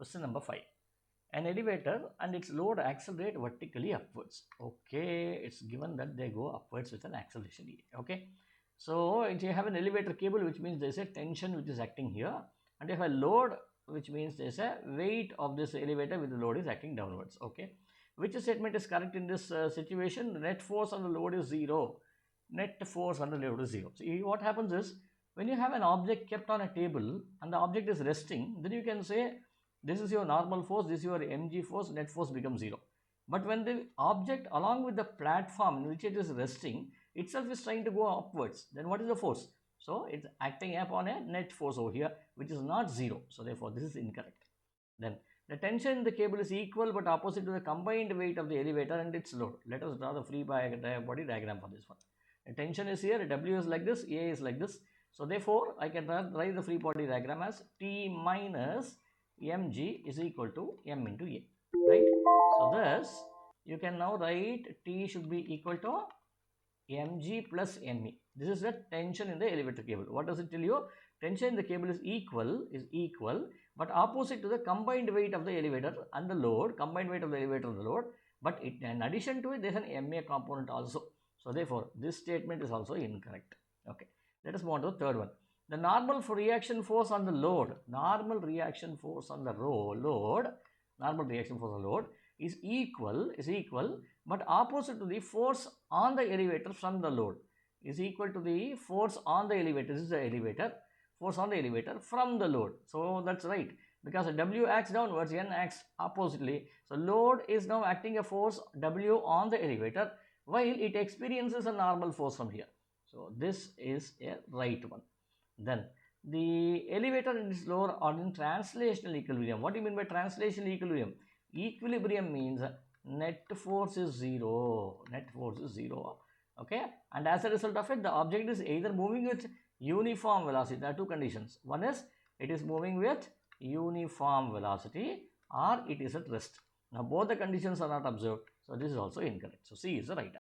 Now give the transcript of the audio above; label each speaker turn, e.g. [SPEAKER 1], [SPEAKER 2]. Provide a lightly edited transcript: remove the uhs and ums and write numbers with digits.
[SPEAKER 1] Question number 5. An elevator and its load accelerate vertically upwards. Okay, it's given that they go upwards with an acceleration E. Okay, so if you have an elevator cable, which means there's a tension which is acting here, and you have a load, which means there's a weight of this elevator with the load is acting downwards. Okay, which statement is correct in this situation? The net force on the load is 0. Net force on the load is 0. So what happens is, when you have an object kept on a table and the object is resting, then you can say this is your normal force, this is your mg force, net force becomes 0. But when the object along with the platform in which it is resting itself is trying to go upwards, then what is the force? So it's acting upon a net force over here, which is not 0. So therefore this is incorrect. Then the tension in the cable is equal but opposite to the combined weight of the elevator and its load. Let us draw the free body diagram for this one. The tension is here, W is like this, A is like this. So therefore I can write the free body diagram as T minus mg is equal to m into A, right? So thus you can now write T should be equal to mg plus me. This is the tension in the elevator cable. What does it tell you? Tension in the cable is equal but opposite to the combined weight of the elevator and the load, combined weight of the elevator and the load, but in addition to it there is an ma component also. So therefore this statement is also incorrect. Okay, let us move on to the third one. The normal reaction force on the load, normal reaction force on the load is equal but opposite to the force on the elevator from the load, is equal to the force on the elevator. This is the elevator, force on the elevator from the load. So that's right, because W acts downwards, N acts oppositely. So load is now acting a force W on the elevator while it experiences a normal force from here. So this is a right one. Then the elevator and its load are in translational equilibrium. What do you mean by translational equilibrium? Equilibrium means net force is 0. Net force is 0. Okay, and as a result of it, the object is either moving with uniform velocity. There are two conditions. One is it is moving with uniform velocity or it is at rest. Now both the conditions are not observed, so this is also incorrect. So C is the right answer.